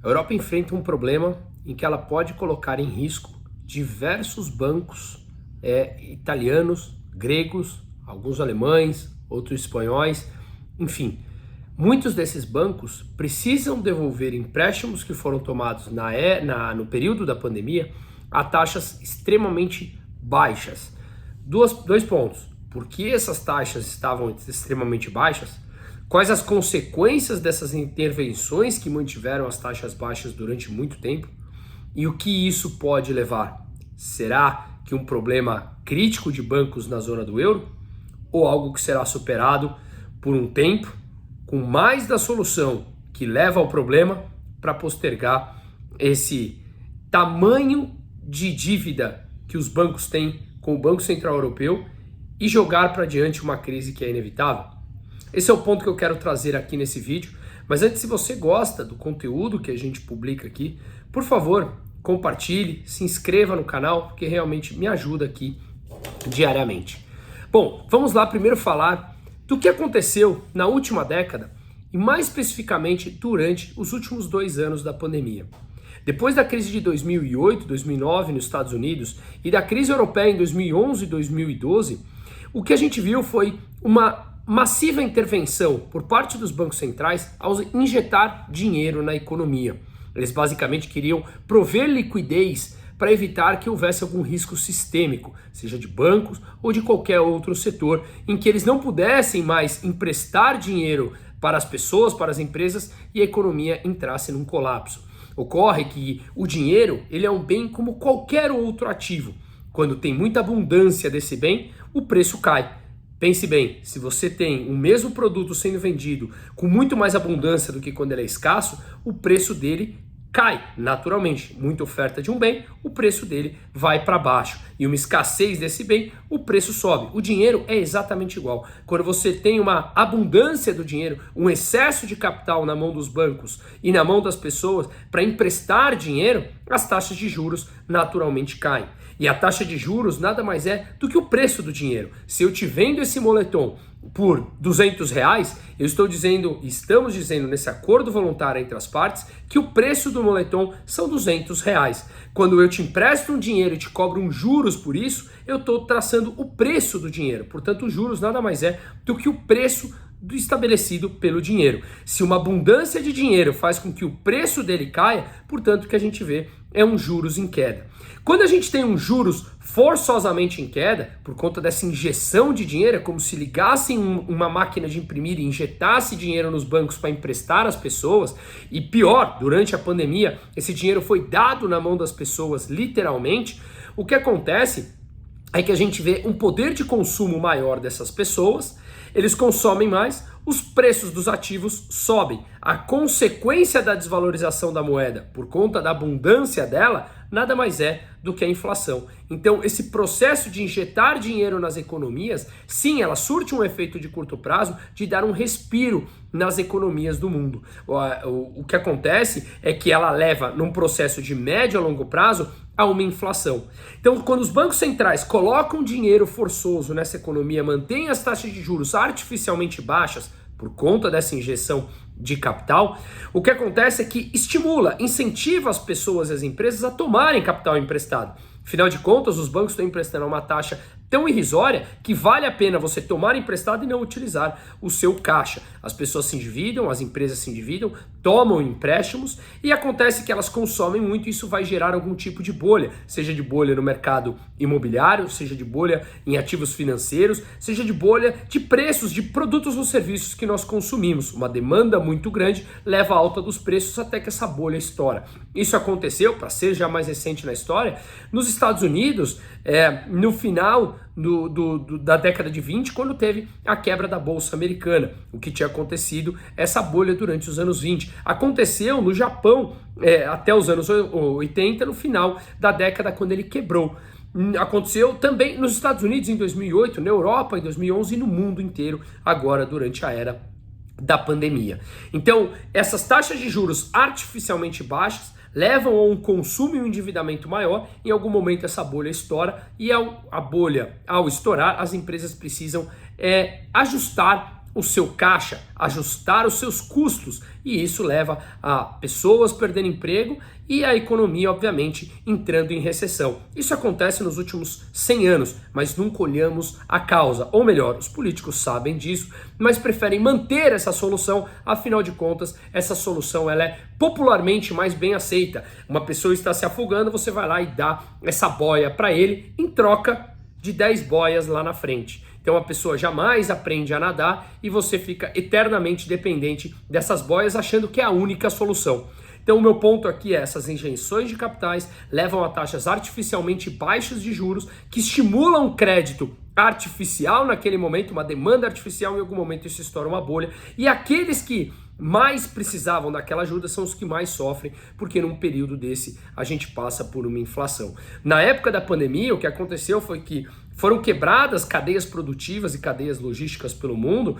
A Europa enfrenta um problema em que ela pode colocar em risco diversos bancos italianos, gregos, alguns alemães, outros espanhóis, enfim. Muitos desses bancos precisam devolver empréstimos que foram tomados no período da pandemia a taxas extremamente baixas. Dois pontos. Por que essas taxas estavam extremamente baixas? Quais as consequências dessas intervenções que mantiveram as taxas baixas durante muito tempo? E o que isso pode levar? Será que um problema crítico de bancos na zona do euro? Ou algo que será superado por um tempo, com mais da solução que leva ao problema, para postergar esse tamanho de dívida que os bancos têm com o Banco Central Europeu e jogar para diante uma crise que é inevitável? Esse é o ponto que eu quero trazer aqui nesse vídeo. Mas antes, se você gosta do conteúdo que a gente publica aqui, por favor, compartilhe, se inscreva no canal, porque realmente me ajuda aqui diariamente. Bom, vamos lá primeiro falar do que aconteceu na última década e mais especificamente durante os últimos 2 anos da pandemia. Depois da crise de 2008, 2009 nos Estados Unidos e da crise europeia em 2011 e 2012, o que a gente viu foi uma massiva intervenção por parte dos bancos centrais ao injetar dinheiro na economia. Eles basicamente queriam prover liquidez para evitar que houvesse algum risco sistêmico, seja de bancos ou de qualquer outro setor, em que eles não pudessem mais emprestar dinheiro para as pessoas, para as empresas, e a economia entrasse num colapso. Ocorre que o dinheiro ele é um bem como qualquer outro ativo. Quando tem muita abundância desse bem, o preço cai. Pense bem, se você tem o mesmo produto sendo vendido com muito mais abundância do que quando ele é escasso, o preço dele cai naturalmente. Muita oferta de um bem, o preço dele vai para baixo. E uma escassez desse bem, o preço sobe. O dinheiro é exatamente igual. Quando você tem uma abundância do dinheiro, um excesso de capital na mão dos bancos e na mão das pessoas para emprestar dinheiro, as taxas de juros naturalmente caem. E a taxa de juros nada mais é do que o preço do dinheiro. Se eu te vendo esse moletom por R$200, estamos dizendo nesse acordo voluntário entre as partes que o preço do moletom são R$200. Quando eu te empresto um dinheiro e te cobro um juros por isso, eu estou traçando o preço do dinheiro. Portanto, os juros nada mais é do que o preço estabelecido pelo dinheiro. Se uma abundância de dinheiro faz com que o preço dele caia, portanto, o que a gente vê é um juros em queda. Quando a gente tem um juros forçosamente em queda, por conta dessa injeção de dinheiro, é como se ligassem uma máquina de imprimir e injetasse dinheiro nos bancos para emprestar às pessoas, e pior, durante a pandemia, esse dinheiro foi dado na mão das pessoas literalmente, o que acontece é que a gente vê um poder de consumo maior dessas pessoas, eles consomem mais, os preços dos ativos sobem. A consequência da desvalorização da moeda, por conta da abundância dela, nada mais é do que a inflação. Então, esse processo de injetar dinheiro nas economias, sim, ela surte um efeito de curto prazo de dar um respiro nas economias do mundo. O que acontece é que ela leva, num processo de médio a longo prazo, a uma inflação. Então, quando os bancos centrais colocam dinheiro forçoso nessa economia, mantêm as taxas de juros artificialmente baixas, por conta dessa injeção de capital, o que acontece é que estimula, incentiva as pessoas e as empresas a tomarem capital emprestado. Afinal de contas, os bancos estão emprestando a uma taxa tão irrisória que vale a pena você tomar emprestado e não utilizar o seu caixa. As pessoas se endividam, as empresas se endividam, tomam empréstimos e acontece que elas consomem muito e isso vai gerar algum tipo de bolha, seja de bolha no mercado imobiliário, seja de bolha em ativos financeiros, seja de bolha de preços de produtos ou serviços que nós consumimos. Uma demanda muito grande leva à alta dos preços até que essa bolha estoura. Isso aconteceu, para ser já mais recente na história, nos Estados Unidos, no final da década de 20, quando teve a quebra da Bolsa Americana, o que tinha acontecido, essa bolha durante os anos 20. Aconteceu no Japão até os anos 80, no final da década, quando ele quebrou. Aconteceu também nos Estados Unidos em 2008, na Europa em 2011 e no mundo inteiro agora durante a era da pandemia. Então, essas taxas de juros artificialmente baixas levam a um consumo e um endividamento maior. Em algum momento essa bolha estoura e a bolha, ao estourar, as empresas precisam ajustar o seu caixa, ajustar os seus custos, e isso leva a pessoas perdendo emprego e a economia, obviamente, entrando em recessão. Isso acontece nos últimos 100 anos, mas nunca olhamos a causa, ou melhor, os políticos sabem disso, mas preferem manter essa solução, afinal de contas, essa solução ela é popularmente mais bem aceita. Uma pessoa está se afogando, você vai lá e dá essa boia para ele em troca de 10 boias lá na frente. Então a pessoa jamais aprende a nadar e você fica eternamente dependente dessas boias, achando que é a única solução. Então o meu ponto aqui é: essas injeções de capitais levam a taxas artificialmente baixas de juros, que estimulam o crédito artificial naquele momento, uma demanda artificial, em algum momento isso estoura uma bolha, e aqueles que mais precisavam daquela ajuda são os que mais sofrem, porque num período desse a gente passa por uma inflação. Na época da pandemia, o que aconteceu foi que foram quebradas cadeias produtivas e cadeias logísticas pelo mundo,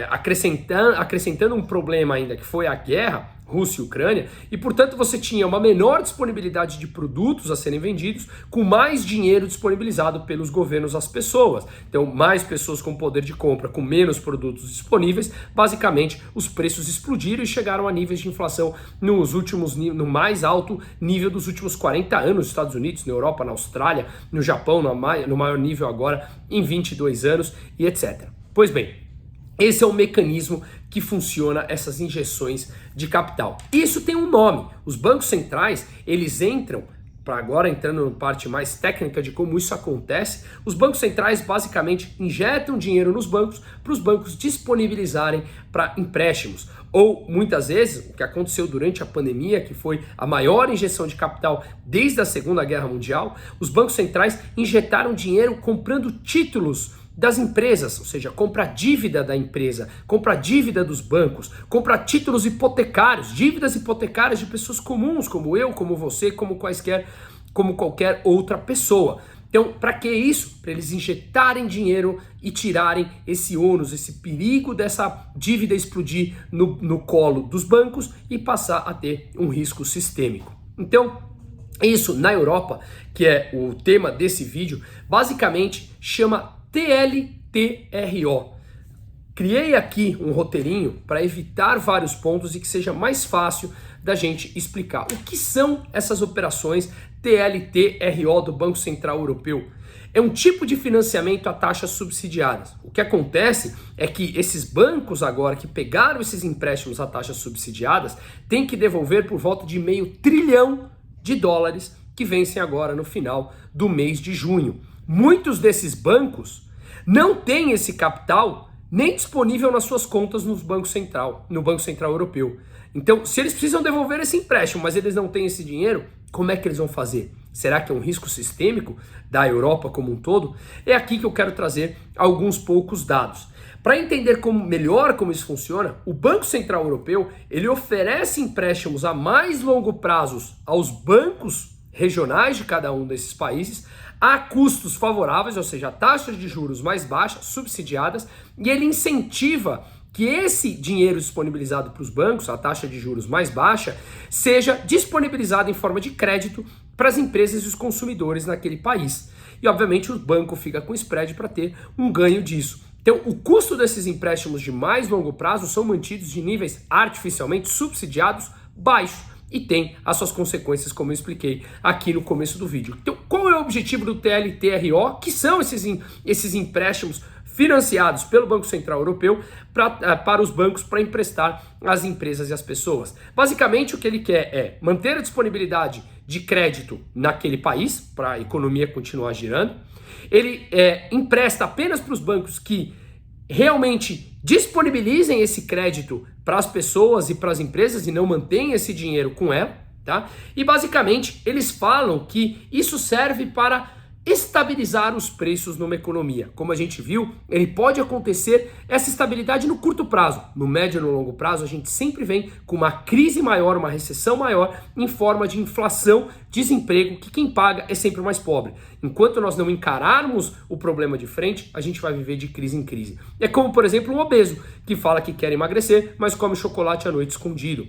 acrescentando um problema ainda, que foi a guerra Rússia e Ucrânia, e portanto você tinha uma menor disponibilidade de produtos a serem vendidos, com mais dinheiro disponibilizado pelos governos às pessoas. Então, mais pessoas com poder de compra, com menos produtos disponíveis, basicamente os preços explodiram e chegaram a níveis de inflação no mais alto nível dos últimos 40 anos, nos Estados Unidos, na Europa, na Austrália, no Japão, no maior nível agora em 22 anos e etc. Pois bem, esse é o mecanismo que funciona essas injeções de capital. Isso tem um nome. Os bancos centrais, eles entram, para agora entrando na parte mais técnica de como isso acontece, os bancos centrais basicamente injetam dinheiro nos bancos para os bancos disponibilizarem para empréstimos. Ou muitas vezes, o que aconteceu durante a pandemia, que foi a maior injeção de capital desde a Segunda Guerra Mundial, os bancos centrais injetaram dinheiro comprando títulos das empresas, ou seja, compra dívida da empresa, compra dívida dos bancos, compra títulos hipotecários, dívidas hipotecárias de pessoas comuns, como eu, como você, como qualquer outra pessoa. Então, para que isso? Para eles injetarem dinheiro e tirarem esse ônus, esse perigo dessa dívida explodir no colo dos bancos e passar a ter um risco sistêmico. Então, isso na Europa, que é o tema desse vídeo, basicamente chama TLTRO. Criei aqui um roteirinho para evitar vários pontos e que seja mais fácil da gente explicar. O que são essas operações TLTRO do Banco Central Europeu? É um tipo de financiamento a taxas subsidiadas. O que acontece é que esses bancos agora que pegaram esses empréstimos a taxas subsidiadas têm que devolver por volta de $500 bilhão que vencem agora no final do mês de junho. Muitos desses bancos não têm esse capital nem disponível nas suas contas no Banco Central Europeu. Então, se eles precisam devolver esse empréstimo, mas eles não têm esse dinheiro, como é que eles vão fazer? Será que é um risco sistêmico da Europa como um todo? É aqui que eu quero trazer alguns poucos dados. Para entender melhor como isso funciona, o Banco Central Europeu ele oferece empréstimos a mais longo prazo aos bancos regionais de cada um desses países, a custos favoráveis, ou seja, taxas de juros mais baixas, subsidiadas, e ele incentiva que esse dinheiro disponibilizado para os bancos, a taxa de juros mais baixa, seja disponibilizado em forma de crédito para as empresas e os consumidores naquele país. E obviamente o banco fica com spread para ter um ganho disso. Então, o custo desses empréstimos de mais longo prazo são mantidos de níveis artificialmente subsidiados baixos. E tem as suas consequências, como eu expliquei aqui no começo do vídeo. Então, qual é o objetivo do TLTRO? Que são esses empréstimos financiados pelo Banco Central Europeu para os bancos para emprestar às empresas e às pessoas. Basicamente, o que ele quer é manter a disponibilidade de crédito naquele país, para a economia continuar girando. Ele empresta apenas para os bancos que realmente disponibilizem esse crédito para as pessoas e para as empresas e não mantêm esse dinheiro com ela, tá? E basicamente eles falam que isso serve para estabilizar os preços numa economia. Como a gente viu, ele pode acontecer essa estabilidade no curto prazo. No médio e no longo prazo, a gente sempre vem com uma crise maior, uma recessão maior, em forma de inflação, desemprego, que quem paga é sempre o mais pobre. Enquanto nós não encararmos o problema de frente, a gente vai viver de crise em crise. É como, por exemplo, um obeso, que fala que quer emagrecer, mas come chocolate à noite escondido.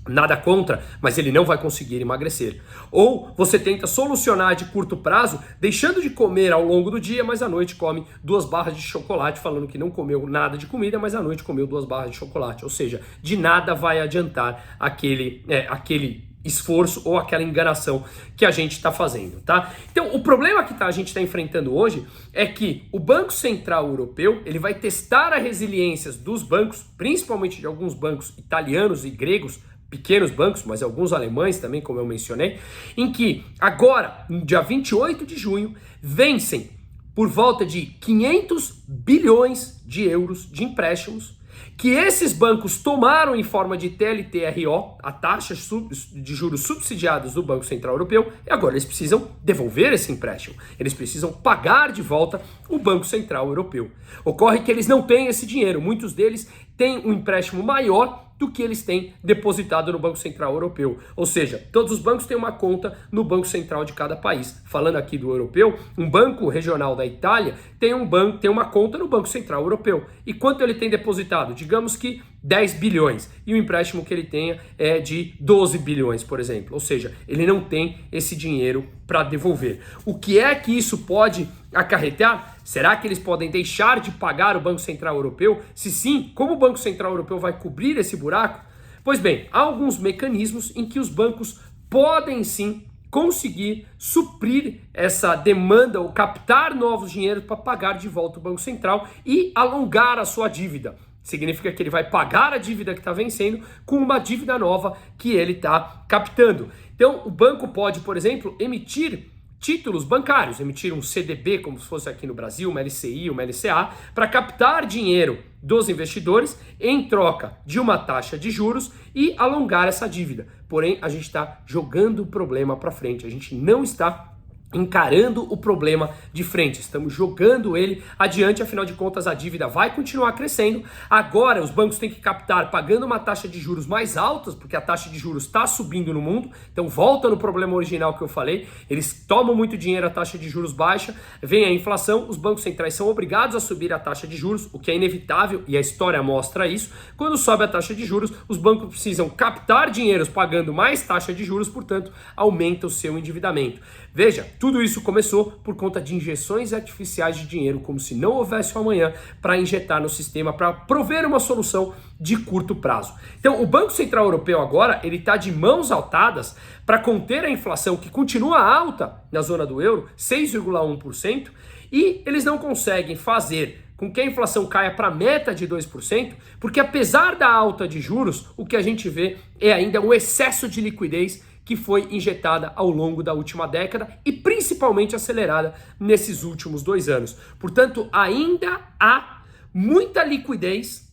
Nada contra, mas ele não vai conseguir emagrecer. Ou você tenta solucionar de curto prazo, deixando de comer ao longo do dia, mas à noite come 2 barras de chocolate, falando que não comeu nada de comida, mas à noite comeu 2 barras de chocolate. Ou seja, de nada vai adiantar aquele esforço ou aquela enganação que a gente está fazendo, tá? Então, o problema que a gente está enfrentando hoje é que o Banco Central Europeu, ele vai testar a resiliência dos bancos, principalmente de alguns bancos italianos e gregos, pequenos bancos, mas alguns alemães também, como eu mencionei, em que agora, no dia 28 de junho, vencem por volta de 500 bilhões de euros de empréstimos que esses bancos tomaram em forma de TLTRO, a taxa de juros subsidiadas do Banco Central Europeu, e agora eles precisam devolver esse empréstimo. Eles precisam pagar de volta o Banco Central Europeu. Ocorre que eles não têm esse dinheiro, muitos deles têm um empréstimo maior do que eles têm depositado no Banco Central Europeu. Ou seja, todos os bancos têm uma conta no Banco Central de cada país. Falando aqui do europeu, um banco regional da Itália tem uma conta no Banco Central Europeu. E quanto ele tem depositado? Digamos que 10 bilhões. E o empréstimo que ele tenha é de 12 bilhões, por exemplo. Ou seja, ele não tem esse dinheiro para devolver. O que é que isso pode acarretar? Será que eles podem deixar de pagar o Banco Central Europeu? Se sim, como o Banco Central Europeu vai cobrir esse buraco? Pois bem, há alguns mecanismos em que os bancos podem sim conseguir suprir essa demanda ou captar novos dinheiros para pagar de volta o Banco Central e alongar a sua dívida. Significa que ele vai pagar a dívida que está vencendo com uma dívida nova que ele está captando. Então, o banco pode, por exemplo, emitir títulos bancários, emitir um CDB, como se fosse aqui no Brasil, uma LCI, uma LCA, para captar dinheiro dos investidores em troca de uma taxa de juros e alongar essa dívida. Porém, a gente está jogando o problema para frente, a gente não está encarando o problema de frente, estamos jogando ele adiante, afinal de contas a dívida vai continuar crescendo. Agora os bancos têm que captar pagando uma taxa de juros mais alta, porque a taxa de juros está subindo no mundo, então volta no problema original que eu falei, eles tomam muito dinheiro, a taxa de juros baixa, vem a inflação, os bancos centrais são obrigados a subir a taxa de juros, o que é inevitável e a história mostra isso. Quando sobe a taxa de juros, os bancos precisam captar dinheiros pagando mais taxa de juros, portanto aumenta o seu endividamento. Veja, tudo isso começou por conta de injeções artificiais de dinheiro, como se não houvesse um amanhã, para injetar no sistema, para prover uma solução de curto prazo. Então, o Banco Central Europeu agora, ele está de mãos atadas para conter a inflação, que continua alta na zona do euro, 6,1%, e eles não conseguem fazer com que a inflação caia para a meta de 2%, porque apesar da alta de juros, o que a gente vê é ainda o excesso de liquidez que foi injetada ao longo da última década e principalmente acelerada nesses últimos 2 anos. Portanto, ainda há muita liquidez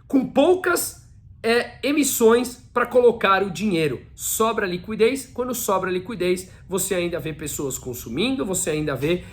com poucas emissões para colocar o dinheiro. Sobra liquidez, quando sobra liquidez, você ainda vê pessoas consumindo, você ainda vê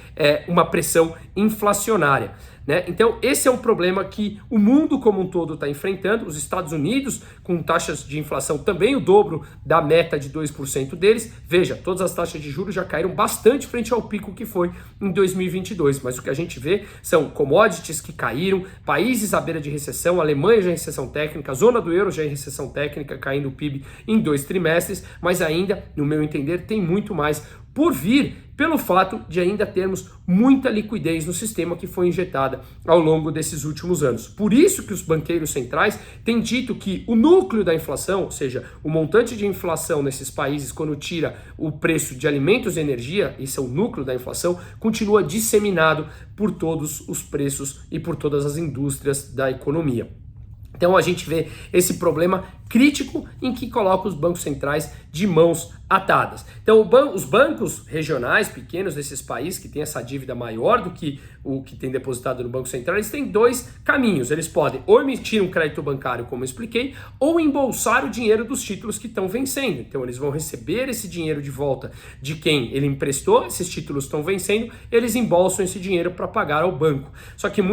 uma pressão inflacionária. Né? Então esse é um problema que o mundo como um todo está enfrentando, os Estados Unidos com taxas de inflação também o dobro da meta de 2% deles. Veja, todas as taxas de juros já caíram bastante frente ao pico que foi em 2022, mas o que a gente vê são commodities que caíram, países à beira de recessão, a Alemanha já em recessão técnica, a zona do euro já em recessão técnica, caindo o PIB em 2 trimestres, mas ainda, no meu entender, tem muito mais por vir, pelo fato de ainda termos muita liquidez no sistema que foi injetada ao longo desses últimos anos. Por isso que os banqueiros centrais têm dito que o núcleo da inflação, ou seja, o montante de inflação nesses países, quando tira o preço de alimentos e energia, esse é o núcleo da inflação, continua disseminado por todos os preços e por todas as indústrias da economia. Então a gente vê esse problema crítico em que coloca os bancos centrais de mãos atadas. Então os bancos regionais pequenos desses países que têm essa dívida maior do que o que tem depositado no Banco Central, eles têm 2 caminhos. Eles podem ou emitir um crédito bancário, como eu expliquei, ou embolsar o dinheiro dos títulos que estão vencendo. Então eles vão receber esse dinheiro de volta de quem ele emprestou, esses títulos estão vencendo, eles embolsam esse dinheiro para pagar ao banco,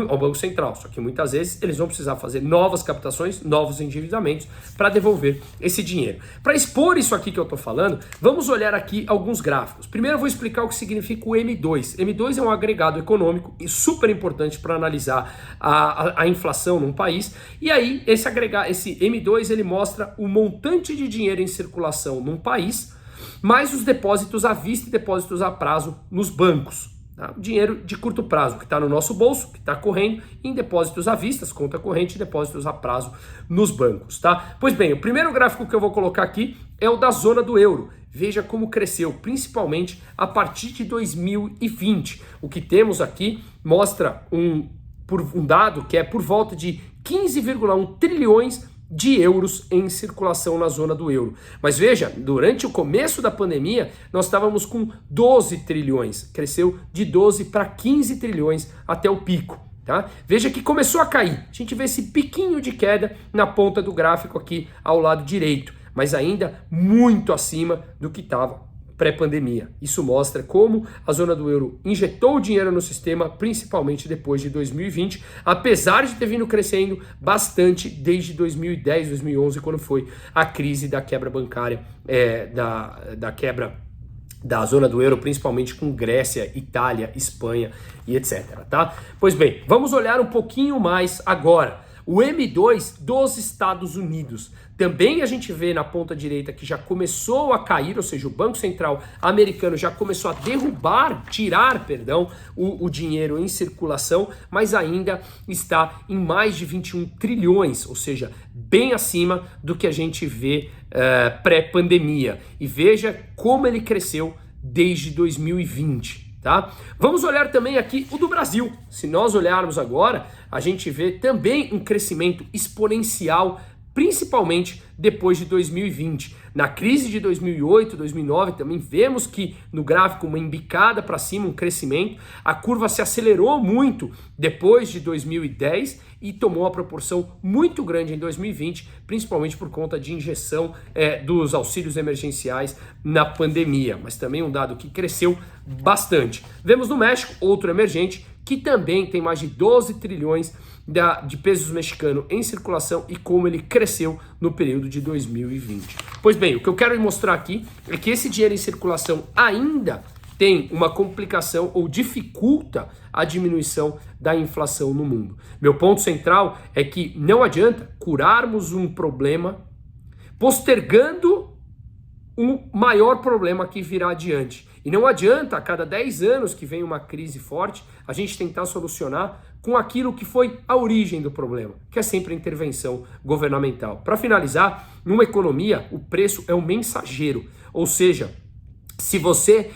ao Banco Central. Só que muitas vezes eles vão precisar fazer novas captações, novos endividamentos para para devolver esse dinheiro. Para expor isso aqui que eu estou falando, vamos olhar aqui alguns gráficos. Primeiro eu vou explicar o que significa o M2. M2 é um agregado econômico e super importante para analisar a inflação num país. E aí esse M2 ele mostra o montante de dinheiro em circulação num país, mais os depósitos à vista e depósitos a prazo nos bancos. Tá? Dinheiro de curto prazo que está no nosso bolso, que está correndo em depósitos à vista, conta corrente e depósitos a prazo nos bancos. Tá? Pois bem, o primeiro gráfico que eu vou colocar aqui é o da zona do euro. Veja como cresceu, principalmente a partir de 2020. O que temos aqui mostra um dado que é por volta de 15,1 trilhões de euros em circulação na zona do euro. Mas veja, durante o começo da pandemia, nós estávamos com 12 trilhões. Cresceu de 12 para 15 trilhões até o pico. Tá? Veja que começou a cair. A gente vê esse piquinho de queda na ponta do gráfico aqui ao lado direito, mas ainda muito acima do que estava pré-pandemia. Isso mostra como a zona do euro injetou dinheiro no sistema, principalmente depois de 2020, apesar de ter vindo crescendo bastante desde 2010, 2011, quando foi a crise da quebra bancária, da quebra da zona do euro, principalmente com Grécia, Itália, Espanha e etc. Tá? Pois bem, vamos olhar um pouquinho mais agora. O M2 dos Estados Unidos. Também a gente vê na ponta direita que já começou a cair, ou seja, o Banco Central americano já começou a tirar o dinheiro em circulação, mas ainda está em mais de 21 trilhões, ou seja, bem acima do que a gente vê pré-pandemia. E veja como ele cresceu desde 2020. Tá? Vamos olhar também aqui o do Brasil. Se nós olharmos agora, a gente vê também um crescimento exponencial, principalmente depois de 2020. Na crise de 2008, 2009, também vemos que no gráfico uma embicada para cima, um crescimento. A curva se acelerou muito depois de 2010 e tomou uma proporção muito grande em 2020, principalmente por conta de injeção dos auxílios emergenciais na pandemia. Mas também um dado que cresceu bastante. Vemos no México, outro emergente, que também tem mais de 12 trilhões de pesos mexicanos em circulação e como ele cresceu no período de 2020. Pois bem, o que eu quero mostrar aqui é que esse dinheiro em circulação ainda tem uma complicação ou dificulta a diminuição da inflação no mundo. Meu ponto central é que não adianta curarmos um problema postergando um maior problema que virá adiante. E não adianta a cada 10 anos que vem uma crise forte, a gente tentar solucionar com aquilo que foi a origem do problema, que é sempre a intervenção governamental. Para finalizar, numa economia, o preço é um mensageiro, ou seja, se você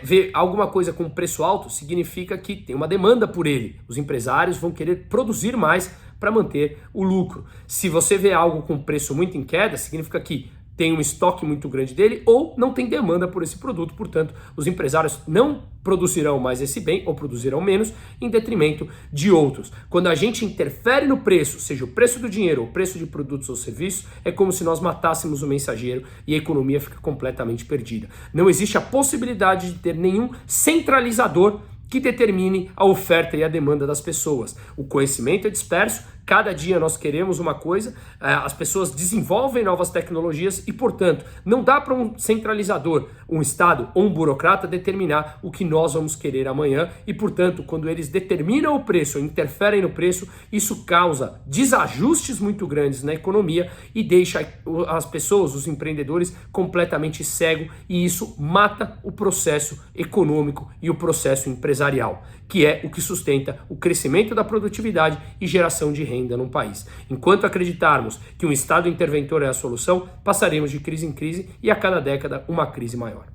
vê alguma coisa com preço alto, significa que tem uma demanda por ele. Os empresários vão querer produzir mais para manter o lucro. Se você vê algo com preço muito em queda, significa que tem um estoque muito grande dele ou não tem demanda por esse produto, portanto, os empresários não produzirão mais esse bem ou produzirão menos em detrimento de outros. Quando a gente interfere no preço, seja o preço do dinheiro ou o preço de produtos ou serviços, é como se nós matássemos o mensageiro e a economia fica completamente perdida. Não existe a possibilidade de ter nenhum centralizador que determine a oferta e a demanda das pessoas. O conhecimento é disperso, cada dia nós queremos uma coisa, as pessoas desenvolvem novas tecnologias e, portanto, não dá para um centralizador, um Estado ou um burocrata determinar o que nós vamos querer amanhã e, portanto, quando eles determinam o preço ou interferem no preço, isso causa desajustes muito grandes na economia e deixa as pessoas, os empreendedores, completamente cegos e isso mata o processo econômico e o processo empresarial, que é o que sustenta o crescimento da produtividade e geração de renda num país. Enquanto acreditarmos que um Estado interventor é a solução, passaremos de crise em crise e a cada década uma crise maior.